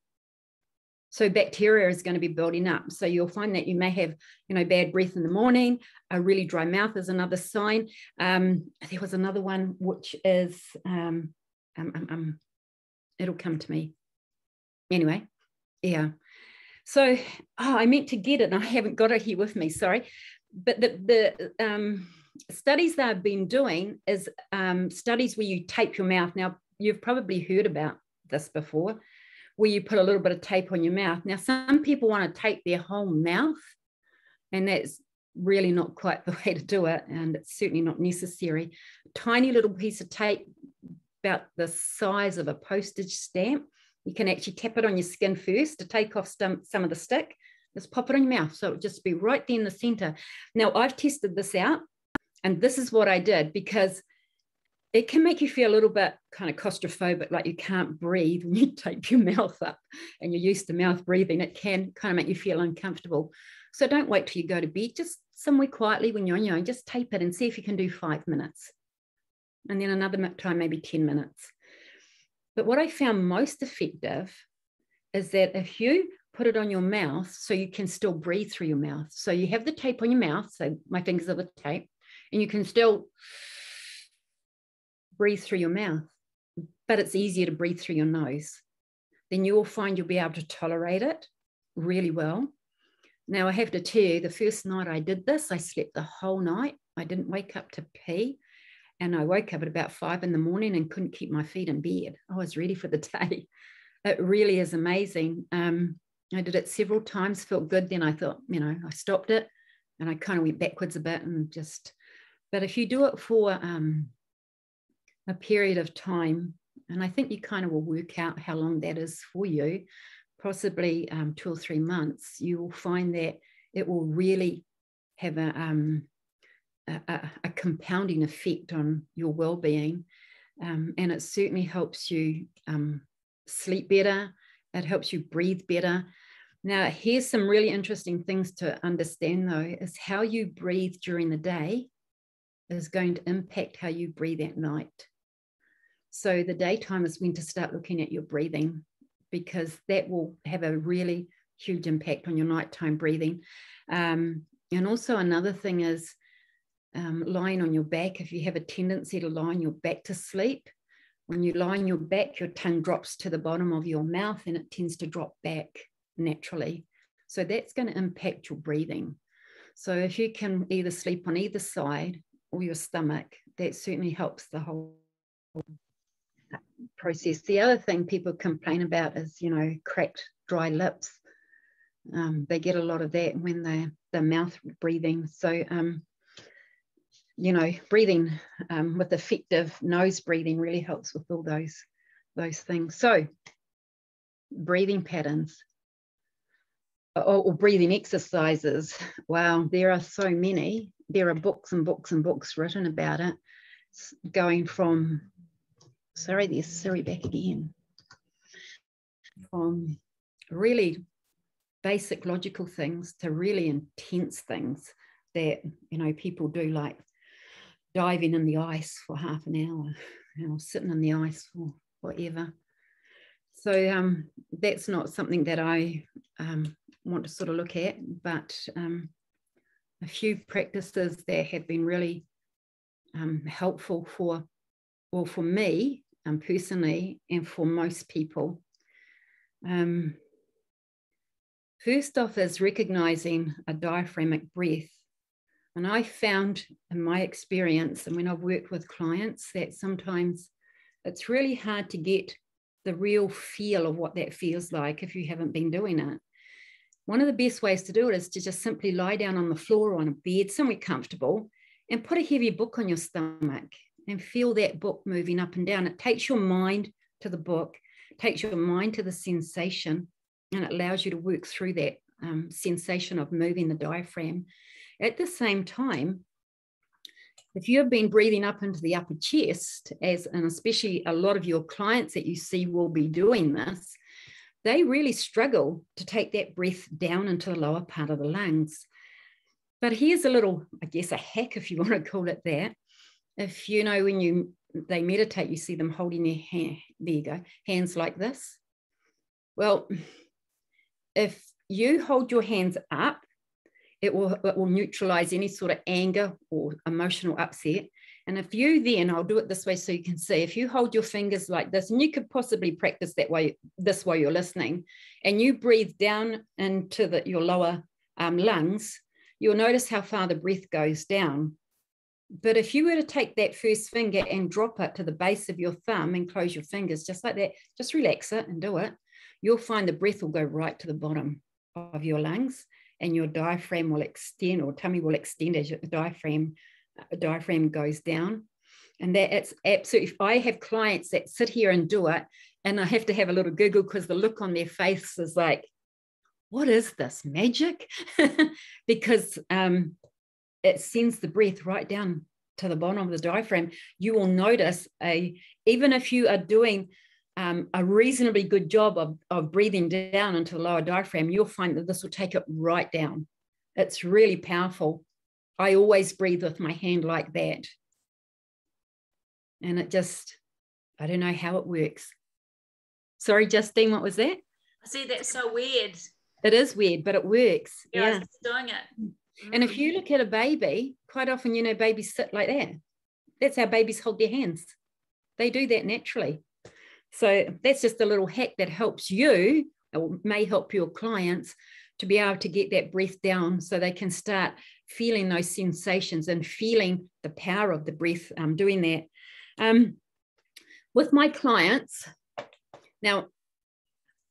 So bacteria is going to be building up. So you'll find that you may have, you know, bad breath in the morning. A really dry mouth is another sign. There was another one, which is, it'll come to me. Anyway, yeah. So, I meant to get it and I haven't got it here with me, sorry. But the studies they've been doing is studies where you tape your mouth. Now, you've probably heard about this before, where you put a little bit of tape on your mouth. Now, some people want to tape their whole mouth, and that's really not quite the way to do it, and it's certainly not necessary. A tiny little piece of tape about the size of a postage stamp. You can actually tap it on your skin first to take off some of the stick. Just pop it on your mouth, so it'll just be right there in the center. Now, I've tested this out, and this is what I did, because it can make you feel a little bit kind of claustrophobic, like you can't breathe when you tape your mouth up and you're used to mouth breathing. It can kind of make you feel uncomfortable. So don't wait till you go to bed. Just somewhere quietly when you're on your own, just tape it and see if you can do 5 minutes. And then another time, maybe 10 minutes. But what I found most effective is that if you put it on your mouth, so you can still breathe through your mouth. So you have the tape on your mouth, so my fingers are the tape, and you can still breathe through your mouth, but it's easier to breathe through your nose. Then you will find you'll be able to tolerate it really well. Now, I have to tell you, the first night I did this, I slept the whole night. I didn't wake up to pee. And I woke up at about 5 in the morning and couldn't keep my feet in bed. I was ready for the day. It really is amazing. I did it several times, felt good. Then I thought, you know, I stopped it and I kind of went backwards a bit and just, but if you do it for a period of time, and I think you kind of will work out how long that is for you, possibly 2 or 3 months, you will find that it will really have a compounding effect on your well-being, and it certainly helps you sleep better. It helps you breathe better. Now, here's some really interesting things to understand, though, is how you breathe during the day is going to impact how you breathe at night. So the daytime is when to start looking at your breathing, because that will have a really huge impact on your nighttime breathing. And also another thing is lying on your back. If you have a tendency to lie on your back to sleep, when you lie on your back, your tongue drops to the bottom of your mouth and it tends to drop back naturally. So that's going to impact your breathing. So if you can either sleep on either side or your stomach, that certainly helps the whole process. The other thing people complain about is, you know, cracked, dry lips. They get a lot of that when they're mouth breathing. So, you know, breathing with effective nose breathing really helps with all those things. So, breathing patterns or breathing exercises. Wow, there are so many. There are books and books and books written about it, going from, sorry, there's Siri back again, from really basic logical things to really intense things that, you know, people do, like diving in the ice for half an hour, you know, sitting in the ice for whatever. So that's not something that I want to sort of look at, but a few practices that have been really helpful for me personally, and for most people. First off is recognizing a diaphragmatic breath. And I found in my experience, and when I've worked with clients, that sometimes it's really hard to get the real feel of what that feels like if you haven't been doing it. One of the best ways to do it is to just simply lie down on the floor or on a bed, somewhere comfortable, and put a heavy book on your stomach and feel that book moving up and down. It takes your mind to the book, takes your mind to the sensation, and it allows you to work through that sensation of moving the diaphragm. At the same time, if you have been breathing up into the upper chest, and especially a lot of your clients that you see will be doing this, they really struggle to take that breath down into the lower part of the lungs. But here's a little, I guess, a hack, if you want to call it that. If you know, when they meditate, you see them holding their hand, there you go, hands like this. Well, if you hold your hands up, it will neutralize any sort of anger or emotional upset. And if you then, I'll do it this way so you can see, if you hold your fingers like this, and you could possibly practice that way, this way you're listening, and you breathe down into your lower lungs, you'll notice how far the breath goes down. But if you were to take that first finger and drop it to the base of your thumb and close your fingers just like that, just relax it and do it, you'll find the breath will go right to the bottom of your lungs, and your diaphragm will extend, or tummy will extend as your diaphragm goes down. And that it's absolutely, I have clients that sit here and do it, and I have to have a little giggle because the look on their face is like, what is this, magic? Because it sends the breath right down to the bottom of the diaphragm. You will notice, even if you are doing a reasonably good job of breathing down into the lower diaphragm, you'll find that this will take it right down. It's really powerful. I always breathe with my hand like that. And it just, I don't know how it works. Sorry, Justine, what was that? I see, that's so weird. It is weird, but it works. Yeah, Yeah. I was doing it. And if you look at a baby, quite often, you know, babies sit like that. That's how babies hold their hands. They do that naturally. So that's just a little hack that helps you, or may help your clients, to be able to get that breath down so they can start feeling those sensations and feeling the power of the breath doing that. With my clients, now,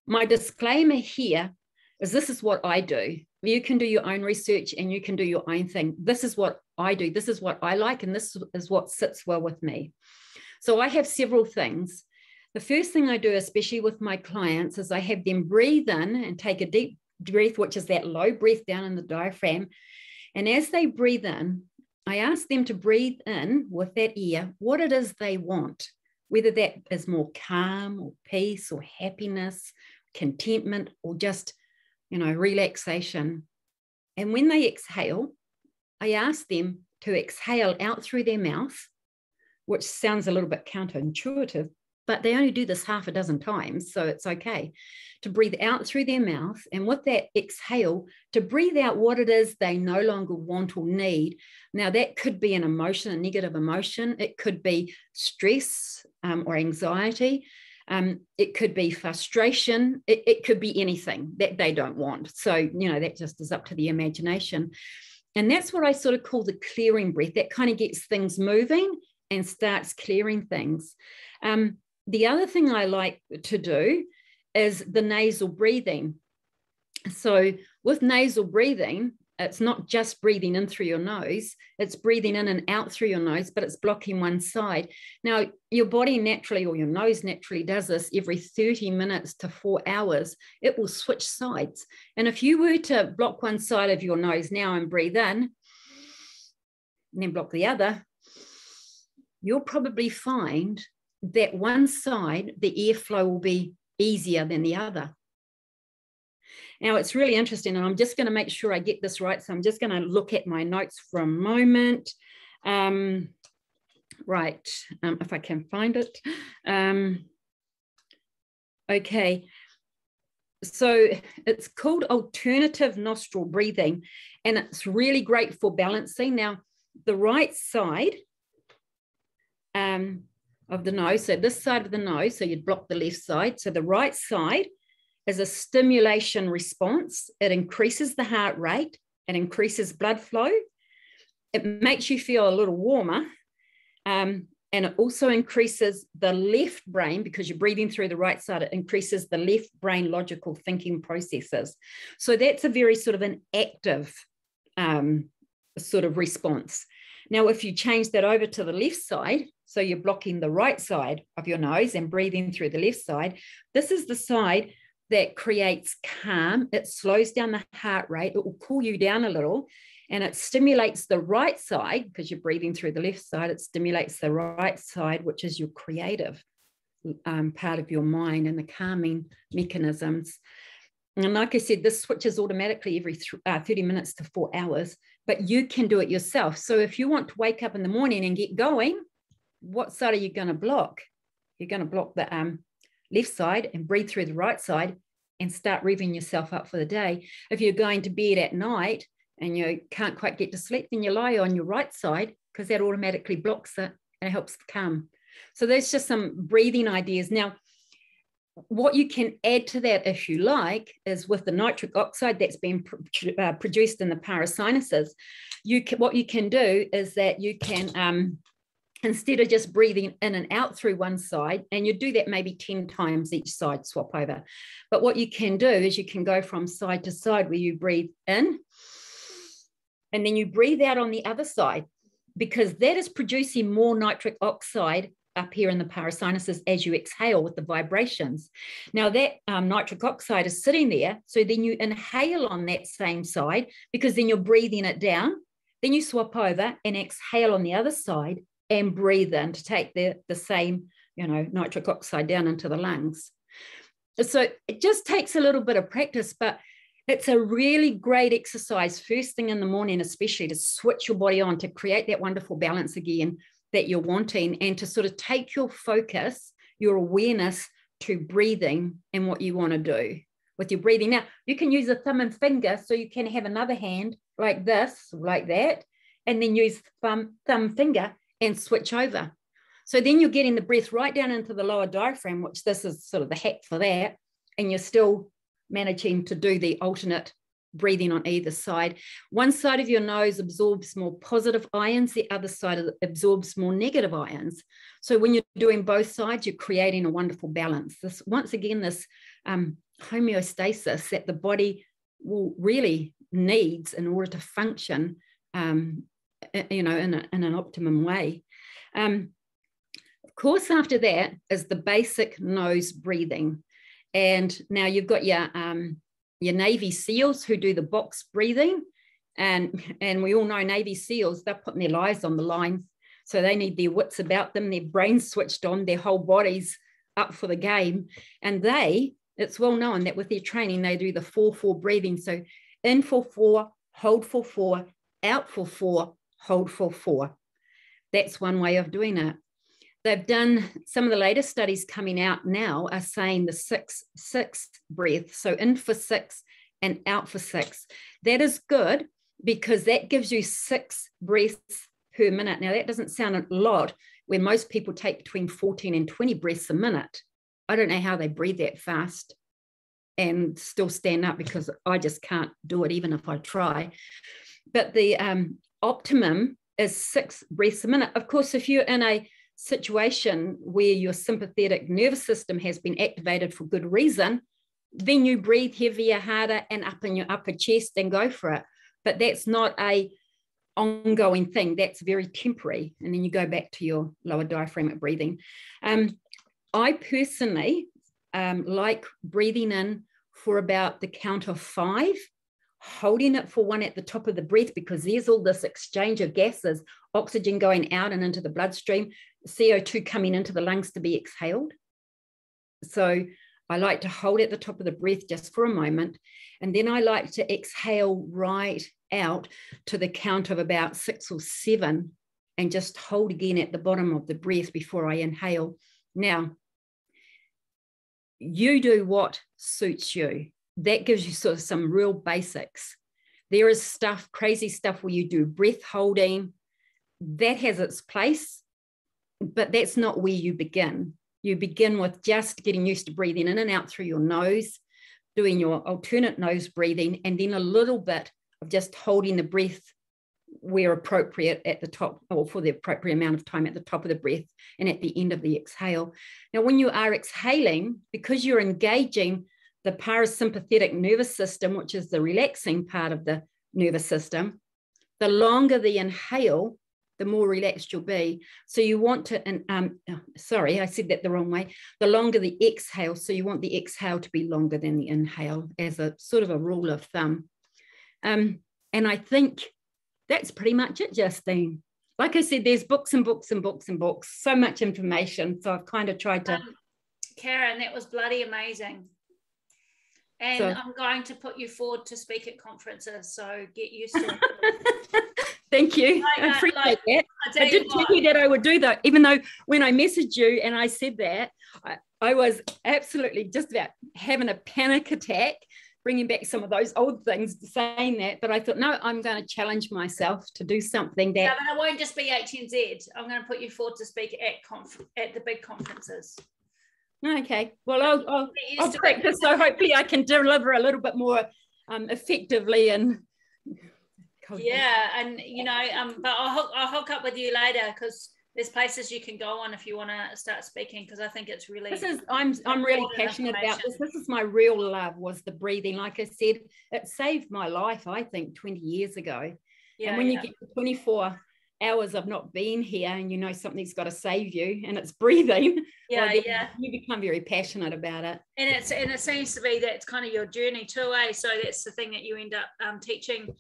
my disclaimer here is this is what I do. You can do your own research and you can do your own thing. This is what I do. This is what I like, and this is what sits well with me. So I have several things. The first thing I do, especially with my clients, is I have them breathe in and take a deep breath, which is that low breath down in the diaphragm. And as they breathe in, I ask them to breathe in with that ear what it is they want, whether that is more calm or peace or happiness, contentment, or just, you know, relaxation. And when they exhale, I ask them to exhale out through their mouth, which sounds a little bit counterintuitive, but they only do this half a dozen times, so it's okay, to breathe out through their mouth, and with that exhale, to breathe out what it is they no longer want or need. Now, that could be an emotion, a negative emotion. It could be stress or anxiety. It could be frustration. It could be anything that they don't want. So, you know, that just is up to the imagination. And that's what I sort of call the clearing breath. That kind of gets things moving and starts clearing things. The other thing I like to do is the nasal breathing. So with nasal breathing, it's not just breathing in through your nose, it's breathing in and out through your nose, but it's blocking one side. Now, your body naturally, or your nose naturally does this every 30 minutes to 4 hours. It will switch sides. And if you were to block one side of your nose now and breathe in, and then block the other, you'll probably find that one side, the airflow will be easier than the other. Now, it's really interesting, and I'm just going to make sure I get this right. So I'm just going to look at my notes for a moment. Right, if I can find it. Okay, so it's called alternative nostril breathing, and it's really great for balancing. Now, the right side of the nose, so this side of the nose, so you'd block the left side. So the right side is a stimulation response. It increases the heart rate, it increases blood flow, it makes you feel a little warmer, and it also increases the left brain, because you're breathing through the right side, it increases the left brain logical thinking processes. So that's a very sort of an active sort of response. Now, if you change that over to the left side, so you're blocking the right side of your nose and breathing through the left side, this is the side that creates calm. It slows down the heart rate. It will cool you down a little, and it stimulates the right side, because you're breathing through the left side. It stimulates the right side, which is your creative part of your mind and the calming mechanisms. And like I said, this switches automatically every 30 minutes to 4 hours, but you can do it yourself. So if you want to wake up in the morning and get going, what side are you going to block? You're going to block the left side and breathe through the right side and start revving yourself up for the day. If you're going to bed at night and you can't quite get to sleep, then you lie on your right side, because that automatically blocks it and it helps calm. So there's just some breathing ideas. Now, what you can add to that, if you like, is with the nitric oxide that's been produced in the parasinuses, what you can do is that you can, instead of just breathing in and out through one side, and you do that maybe 10 times each side, swap over. But what you can do is you can go from side to side, where you breathe in and then you breathe out on the other side, because that is producing more nitric oxide up here in the parasinuses as you exhale with the vibrations. Now that nitric oxide is sitting there, so then you inhale on that same side, because then you're breathing it down. Then you swap over and exhale on the other side and breathe in to take the same, nitric oxide down into the lungs. So it just takes a little bit of practice, but it's a really great exercise first thing in the morning, especially to switch your body on, to create that wonderful balance again that you're wanting, and to sort of take your focus, your awareness to breathing and what you want to do with your breathing. Now, you can use a thumb and finger, so you can have another hand like this, like that, and then use thumb finger and switch over. So then you're getting the breath right down into the lower diaphragm, which this is sort of the hack for that, and you're still managing to do the alternate breathing on either side. One side of your nose absorbs more positive ions, the other side absorbs more negative ions. So when you're doing both sides, you're creating a wonderful balance. This, once again, this homeostasis that the body will really needs in order to function, in an optimum way. Of course, after that is the basic nose breathing. And now you've got your Navy SEALs who do the box breathing. And we all know Navy SEALs, they're putting their lives on the line. So they need their wits about them, their brains switched on, their whole bodies up for the game. And it's well known that with their training, they do the 4-4 breathing. So in for 4, hold for 4, out for 4, hold for 4. That's one way of doing it. They've done some of the latest studies coming out now are saying the 6-6 breath. So in for 6 and out for 6. That is good because that gives you 6 breaths per minute. Now that doesn't sound a lot when most people take between 14 and 20 breaths a minute. I don't know how they breathe that fast and still stand up, because I just can't do it even if I try. But the optimum is 6 breaths a minute. Of course, if you're in a situation where your sympathetic nervous system has been activated for good reason, then you breathe heavier, harder, and up in your upper chest and go for it. But that's not a ongoing thing. That's very temporary. And then you go back to your lower diaphragmatic breathing. I personally like breathing in for about the count of 5, holding it for 1 at the top of the breath, because there's all this exchange of gases, oxygen going out and into the bloodstream, CO2 coming into the lungs to be exhaled. So I like to hold at the top of the breath just for a moment. And then I like to exhale right out to the count of about 6 or 7 and just hold again at the bottom of the breath before I inhale. Now, you do what suits you. That gives you sort of some real basics. There is stuff, crazy stuff where you do breath holding. That has its place, but that's not where you begin. You begin with just getting used to breathing in and out through your nose, doing your alternate nose breathing, and then a little bit of just holding the breath where appropriate at the top, or for the appropriate amount of time at the top of the breath and at the end of the exhale. Now, when you are exhaling, because you're engaging the parasympathetic nervous system, which is the relaxing part of the nervous system, the longer the inhale, the more relaxed you'll be. So you want to, sorry, I said that the wrong way. The longer the exhale, so you want the exhale to be longer than the inhale as a sort of a rule of thumb. And I think that's pretty much it, Justine. Like I said, there's books and books and books and books, so much information. So I've kind of tried to. Karen, that was bloody amazing. And I'm going to put you forward to speak at conferences, so get used to it. Thank you. I appreciate that. I did tell you that I would do that, even though when I messaged you and I said that, I was absolutely just about having a panic attack, bringing back some of those old things, saying that. But I thought, no, I'm going to challenge myself to do something that. Yeah, but it won't just be HNZ. I'm going to put you forward to speak at the big conferences. Okay, well, I'll practice, so hopefully I can deliver a little bit more effectively. And yeah, and you know, but I'll hook up with you later, because there's places you can go on if you want to start speaking, because I think it's really. I'm really passionate about this. This is my real love, was the breathing. Like I said, it saved my life, I think, 20 years ago. Yeah, and when you get to 24 hours of not being here, and you know something's got to save you, and it's breathing, you become very passionate about it. And it seems to be that's kind of your journey too, eh? So that's the thing that you end up teaching.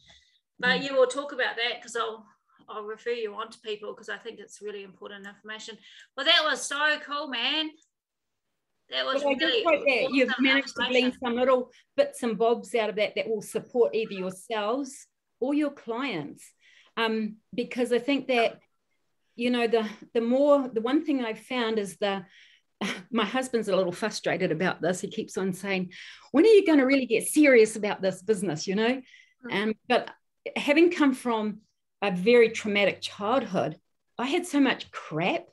But you will talk about that, because I'll refer you on to people, because I think it's really important information. Well, that was so cool, man. That was really I just hope that you've managed to glean some little bits and bobs out of that will support either yourselves or your clients. Because I think that, you know, the one thing I've found is my husband's a little frustrated about this. He keeps on saying, when are you going to really get serious about this business, you know? But having come from a very traumatic childhood, I had so much crap,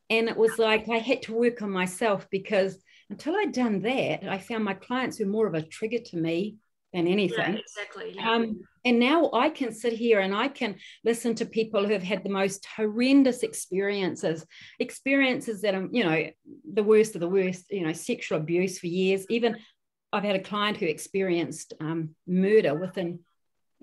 and it was like I had to work on myself, because until I'd done that, I found my clients were more of a trigger to me than anything. Yeah, exactly. Yeah. And now I can sit here and I can listen to people who have had the most horrendous experiences that are, you know, the worst of the worst, you know, sexual abuse for years. Even I've had a client who experienced murder within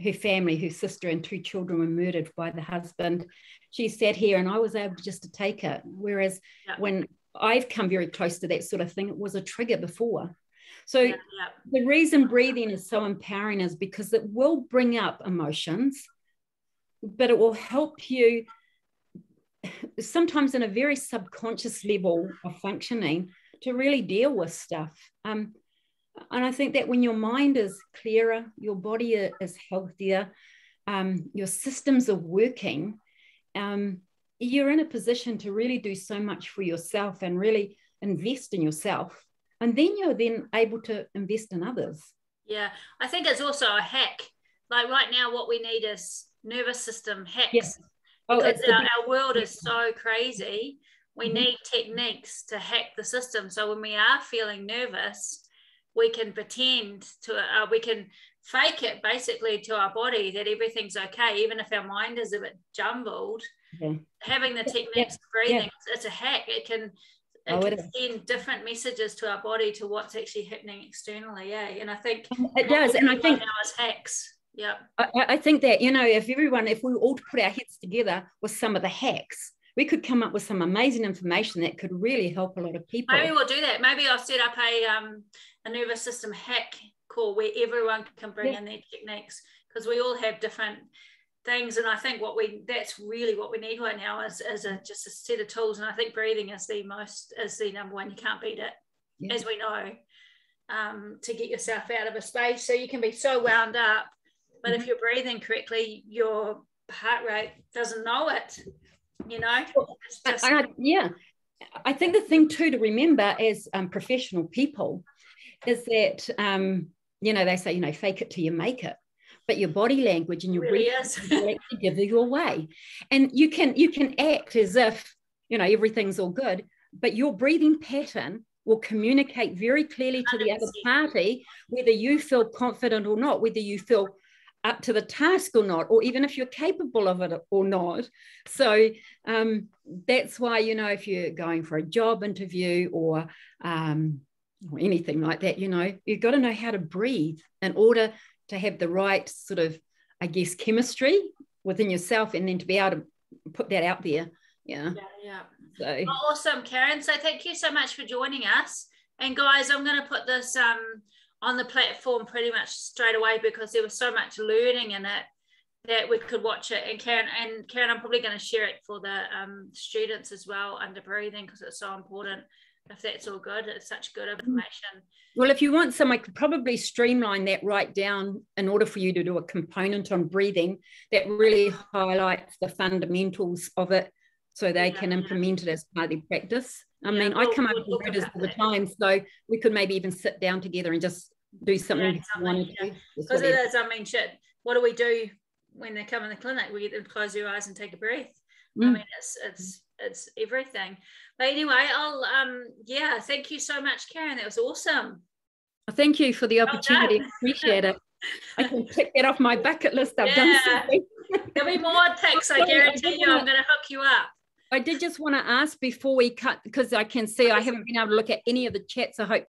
her family. Her sister and 2 children were murdered by the husband. She sat here and I was able just to take it. Whereas when I've come very close to that sort of thing, it was a trigger before. So the reason breathing is so empowering is because it will bring up emotions, but it will help you sometimes in a very subconscious level of functioning to really deal with stuff. And I think that when your mind is clearer, your body is healthier, your systems are working, you're in a position to really do so much for yourself and really invest in yourself. And then you're then able to invest in others. Yeah, I think it's also a hack. Like right now, what we need is nervous system hacks. Yes. Because our world is so crazy. We need techniques to hack the system. So when we are feeling nervous, we can pretend to, we can fake it basically to our body that everything's okay, even if our mind is a bit jumbled. Yeah. Having the techniques of breathing, it's a hack. It can send different messages to our body to what's actually happening externally. Yeah, and I think it does. And I think now is hacks. Yeah, I think that, you know, if we all put our heads together with some of the hacks, we could come up with some amazing information that could really help a lot of people. Maybe we'll do that. Maybe I'll set up a nervous system hack call where everyone can bring in their techniques, because we all have different things, and I think that's really what we need right now is just a set of tools. And I think breathing is the number one. You can't beat it, as we know, to get yourself out of a space. So you can be so wound up, but if you're breathing correctly, your heart rate doesn't know it. You know, it's just... I think the thing too to remember as professional people is that you know, they say, you know, fake it till you make it. But your body language and your breathing will actually give you away. And you can act as if, you know, everything's all good, but your breathing pattern will communicate very clearly to the other party, whether you feel confident or not, whether you feel up to the task or not, or even if you're capable of it or not. So that's why, you know, if you're going for a job interview or anything like that, you know, you've got to know how to breathe in order to have the right sort of, I guess, chemistry within yourself, and then to be able to put that out there. Yeah. So awesome, Karen. So thank you so much for joining us. And guys, I'm going to put this on the platform pretty much straight away, because there was so much learning in it that we could watch it. And Karen, I'm probably going to share it for the students as well under breathing, because it's so important. If that's all good, it's such good information. Well, if you want some, I could probably streamline that right down in order for you to do a component on breathing that really highlights the fundamentals of it, so they can implement it as part of their practice. I mean, I come up with murders all the time, so we could maybe even sit down together and just do something. Because it is, I mean, shit, what do we do when they come in the clinic? We get them to close their eyes and take a breath. I mean, it's everything. But anyway, I'll thank you so much, Karen. That was awesome. Thank you for the opportunity. Appreciate it. I can tick that off my bucket list. I've done something. There'll be more ticks, I guarantee you. I'm going to hook you up. I did just want to ask before we cut, because I can see I haven't been able to look at any of the chats. I hope